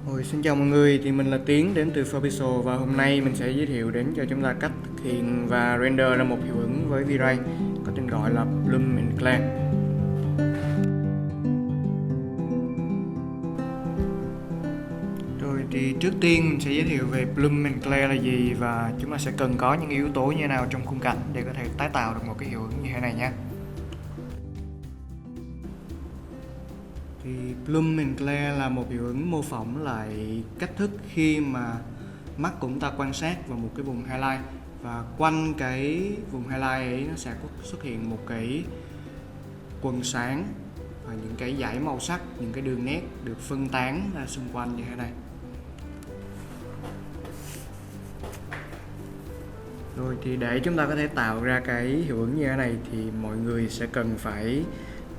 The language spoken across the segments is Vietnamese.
Xin chào mọi người, thì mình là Tiến đến từ Fabiso và hôm nay mình sẽ giới thiệu đến cho chúng ta cách thực hiện và render ra một hiệu ứng với V-Ray có tên gọi là Bloom and Clear. Rồi thì trước tiên mình sẽ giới thiệu về Bloom and Clear là gì và chúng ta sẽ cần có những yếu tố như thế nào trong khung cảnh để có thể tái tạo được một cái hiệu ứng như thế này nhé. Thì Bloom and Clear là một hiệu ứng mô phỏng lại cách thức khi mà mắt của chúng ta quan sát vào một cái vùng highlight và quanh cái vùng highlight ấy nó sẽ xuất hiện một cái quầng sáng và những cái dải màu sắc, những cái đường nét được phân tán ra xung quanh như thế này. Rồi thì để chúng ta có thể tạo ra cái hiệu ứng như thế này thì mọi người sẽ cần phải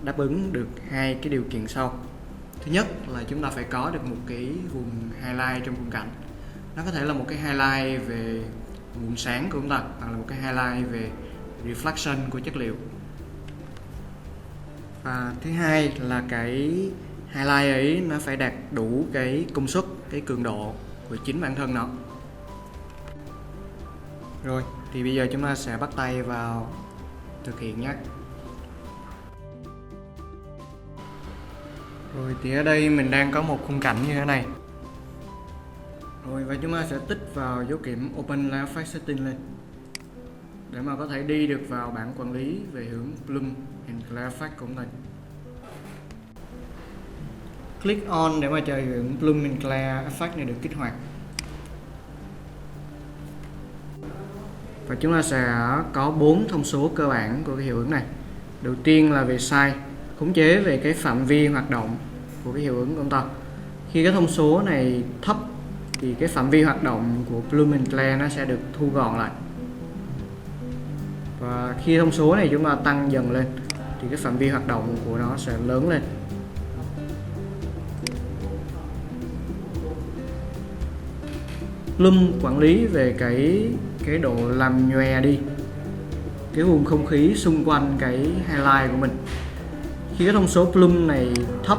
đáp ứng được hai cái điều kiện sau. Thứ nhất là chúng ta phải có được một cái vùng highlight trong khung cảnh. Nó có thể là một cái highlight về nguồn sáng của chúng ta hoặc là một cái highlight về reflection của chất liệu. Và thứ hai là cái highlight ấy nó phải đạt đủ cái công suất, cái cường độ của chính bản thân nó. Rồi thì bây giờ chúng ta sẽ bắt tay vào thực hiện nhé. Rồi thì ở đây mình đang có một khung cảnh như thế này. Rồi và chúng ta sẽ tích vào dấu kiểm Open Layer Effect Setting lên để mà có thể đi được vào bảng quản lý về hướng Bloom and Clear Effect của mình. Click on để mà cho hiệu ứng Bloom and Clear Effect này được kích hoạt. Và chúng ta sẽ có 4 thông số cơ bản của cái hiệu ứng này. Đầu tiên là về size, khống chế về cái phạm vi hoạt động của cái hiệu ứng của chúng ta. Khi cái thông số này thấp thì cái phạm vi hoạt động của Bloom and Clear nó sẽ được thu gọn lại. Và khi thông số này chúng ta tăng dần lên thì cái phạm vi hoạt động của nó sẽ lớn lên. Bloom quản lý về cái độ làm nhòe đi cái vùng không khí xung quanh cái highlight của mình. Khi cái thông số Bloom này thấp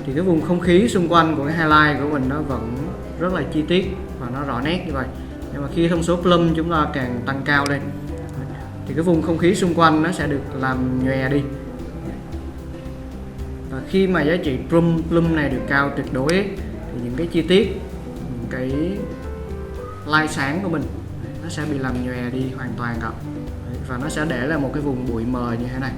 thì cái vùng không khí xung quanh của cái highlight của mình nó vẫn rất là chi tiết và nó rõ nét như vậy. Nhưng mà khi thông số Bloom chúng ta càng tăng cao lên thì cái vùng không khí xung quanh nó sẽ được làm nhòe đi. Và khi mà giá trị Bloom này được cao tuyệt đối ấy, thì những cái chi tiết, những cái light sáng của mình nó sẽ bị làm nhòe đi hoàn toàn cả. Và nó sẽ để lại một cái vùng bụi mờ như thế này.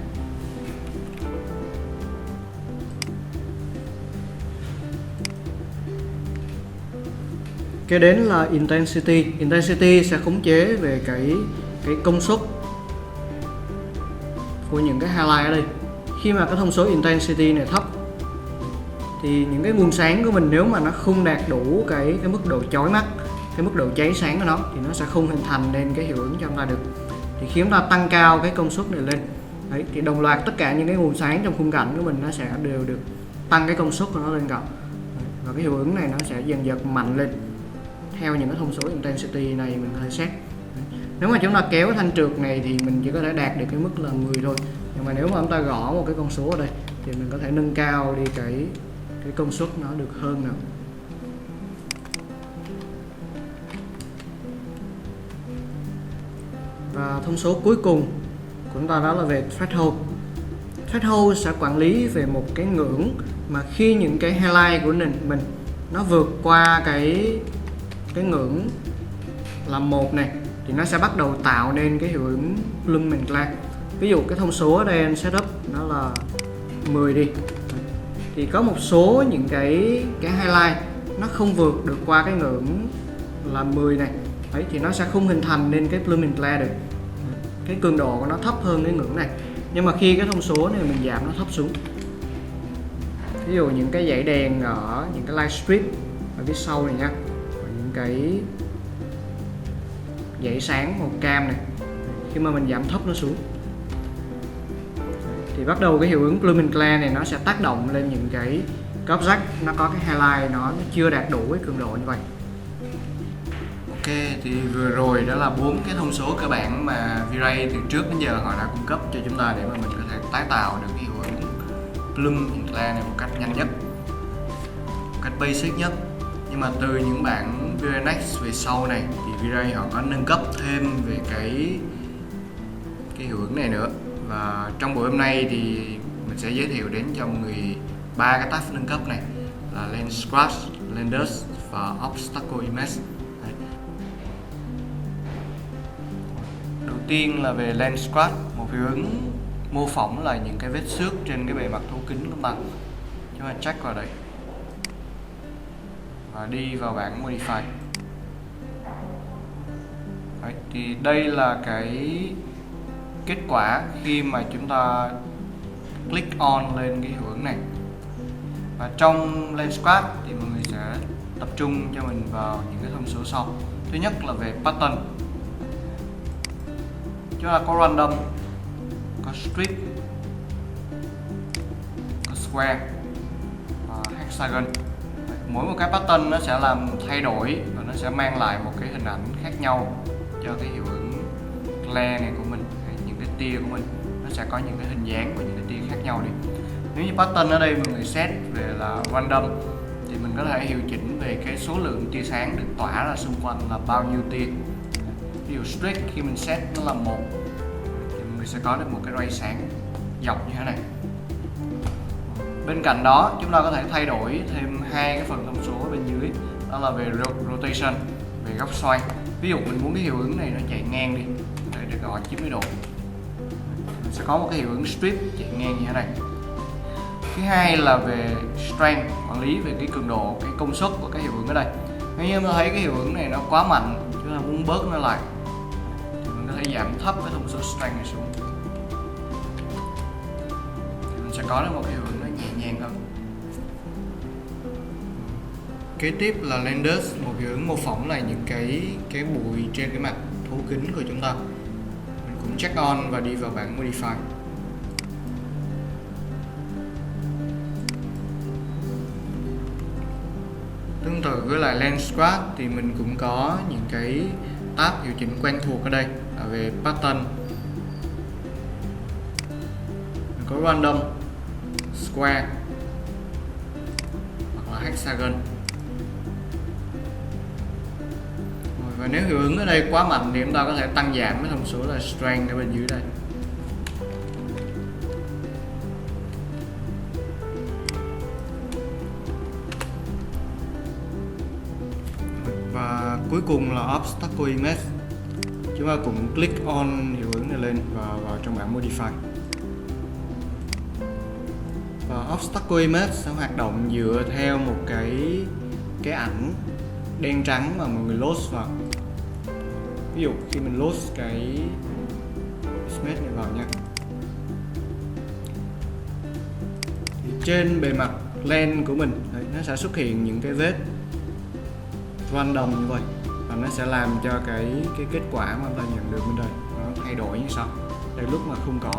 Kế đến là Intensity. Intensity sẽ khống chế về cái công suất của những cái highlight ở đây. Khi mà cái thông số Intensity này thấp thì những cái nguồn sáng của mình nếu mà nó không đạt đủ cái mức độ chói mắt, cái mức độ cháy sáng của nó thì nó sẽ không hình thành nên cái hiệu ứng cho chúng ta được. Thì khi chúng ta tăng cao cái công suất này lên đấy, thì đồng loạt tất cả những cái nguồn sáng trong khung cảnh của mình nó sẽ đều được tăng cái công suất của nó lên cả. Và cái hiệu ứng này nó sẽ dần dần mạnh lên theo những cái thông số Intensity này mình có thể set. Nếu mà chúng ta kéo cái thanh trượt này thì mình chỉ có thể đạt được cái mức là 10 thôi. Nhưng mà nếu mà chúng ta gõ một cái con số ở đây thì mình có thể nâng cao đi cái công suất nó được hơn nữa. Và thông số cuối cùng của chúng ta đó là về Threshold. Threshold sẽ quản lý về một cái ngưỡng mà khi những cái highlight của mình nó vượt qua cái ngưỡng là 1 này thì nó sẽ bắt đầu tạo nên cái hiệu ứng Bloom and Clear. Ví dụ cái thông số ở đây anh setup nó là 10 đi. Thì có một số những cái highlight nó không vượt được qua cái ngưỡng là 10 này. Đấy, thì nó sẽ không hình thành nên cái Bloom and Clear được. Cái cường độ của nó thấp hơn cái ngưỡng này. Nhưng mà khi cái thông số này mình giảm nó thấp xuống, ví dụ những cái dãy đèn ở những cái light strip ở phía sau này nha, những cái dãy sáng màu cam này, khi mà mình giảm thấp nó xuống thì bắt đầu cái hiệu ứng Bloom and Clear này nó sẽ tác động lên những cái object nó có cái highlight nó chưa đạt đủ cái cường độ như vậy. Ok, thì vừa rồi đó là 4 cái thông số cơ bản mà V-Ray từ trước đến giờ họ đã cung cấp cho chúng ta để mà mình có thể tái tạo được cái hiệu ứng Bloom and Clear này một cách nhanh nhất. cách basic nhất. Nhưng mà từ những bản V-Ray Next về sau này thì V-Ray họ có nâng cấp thêm về cái hiệu ứng này nữa. Và trong buổi hôm nay thì mình sẽ giới thiệu đến cho mọi người 3 cái tab nâng cấp này là Lens Scratch, Blenders và Obstacle Image. Đầu tiên là về Lens Scratch, một hiệu ứng mô phỏng là những cái vết xước trên cái bề mặt thấu kính của ta. Chúng ta check vào đây và đi vào bảng Modify. Đấy, thì đây là cái kết quả khi mà chúng ta click on lên cái hiệu ứng này. Và trong Lens Scratch thì mọi người sẽ tập trung cho mình vào những cái thông số sau. Thứ nhất là về pattern. Chúng ta có random, có strip, có square và hexagon. Mỗi một cái pattern nó sẽ làm thay đổi và nó sẽ mang lại một cái hình ảnh khác nhau cho cái hiệu ứng glare này của mình, những cái tia của mình nó sẽ có những cái hình dáng và những cái tia khác nhau đi. Nếu như pattern ở đây mọi người set về là random thì mình có thể điều chỉnh về cái số lượng tia sáng được tỏa ra xung quanh là bao nhiêu tia. Ví dụ streak khi mình set nó là 1 thì mọi người sẽ có được một cái ray sáng dọc như thế này. Bên cạnh đó chúng ta có thể thay đổi thêm hai cái phần thông số bên dưới, đó là về rotation, về góc xoay. Ví dụ mình muốn cái hiệu ứng này nó chạy ngang đi, để được gọi 90 độ, mình sẽ có một cái hiệu ứng strip chạy ngang như thế này. Thứ hai là về strength, quản lý về cái cường độ, cái công suất của cái hiệu ứng ở đây. Nếu như ta thấy cái hiệu ứng này nó quá mạnh, chúng ta muốn bớt nó lại thì mình có thể giảm thấp cái thông số strength này xuống, thì mình sẽ có được một cái hiệu ứng nó nhẹ nhàng hơn. Kế tiếp là Blenders, một hiệu ứng mô phỏng là những cái bụi trên cái mặt thấu kính của chúng ta. Mình cũng check on và đi vào bảng Modify. Tương tự với lại Lens Scratch thì mình cũng có những cái tab điều chỉnh quen thuộc ở đây là về pattern. Mình có random, square hoặc là hexagon. Và nếu hiệu ứng ở đây quá mạnh thì chúng ta có thể tăng giảm cái thông số là strength ở bên dưới đây. Và cuối cùng là Obstacle Image. Chúng ta cũng click on hiệu ứng này lên và vào trong bảng Modify. Và Obstacle Image sẽ hoạt động dựa theo một cái ảnh đen trắng mà mọi người load vào. Ví dụ khi mình load cái image này vào nha, thì trên bề mặt lens của mình đấy, nó sẽ xuất hiện những cái vết random như vậy, và nó sẽ làm cho cái kết quả mà ta nhận được bên đây nó thay đổi như sau. Đây lúc mà không có,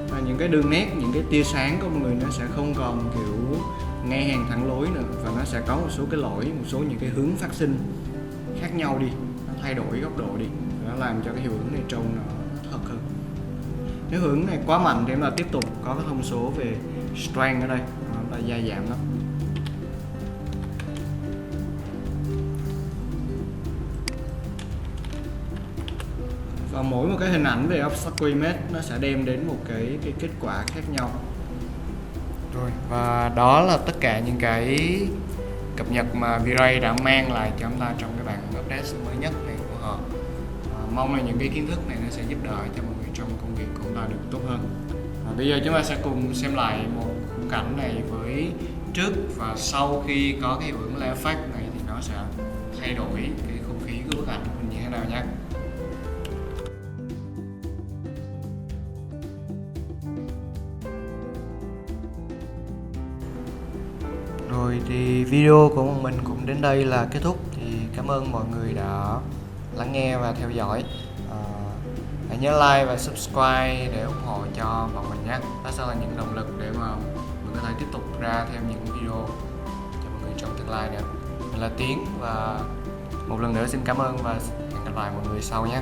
và những cái đường nét, những cái tia sáng của mọi người nó sẽ không còn kiểu ngay hàng thẳng lối nữa, và nó sẽ có một số cái lỗi, một số những cái hướng phát sinh khác nhau đi, nó thay đổi góc độ đi, nó làm cho cái hiệu ứng này trông nó thật hơn. Nếu hiệu ứng này quá mạnh thì chúng ta tiếp tục có cái thông số về strength ở đây, nó ta gia giảm lắm. Và mỗi một cái hình ảnh về Obstacle Image nó sẽ đem đến một cái kết quả khác nhau. Rồi, và đó là tất cả những cái cập nhật mà V-Ray đã mang lại cho chúng ta trong cái bản update mới nhất này của họ. Mong là những cái kiến thức này nó sẽ giúp đỡ cho mọi người trong công việc của chúng ta được tốt hơn. Bây giờ chúng ta sẽ cùng xem lại một khung cảnh này với trước và sau khi có cái hiệu ứng layer effect này thì nó sẽ thay đổi cái không khí của bức ảnh của mình như thế nào nhé. Rồi thì video của mình cũng đến đây là kết thúc. Thì cảm ơn mọi người đã lắng nghe và theo dõi. Hãy nhớ like và subscribe để ủng hộ cho bọn mình nhé. Đó sẽ là những động lực để mà mình có thể tiếp tục ra thêm những video cho mọi người trong tương lai nữa. Mình là Tiến và một lần nữa xin cảm ơn và hẹn gặp lại mọi người sau nhé.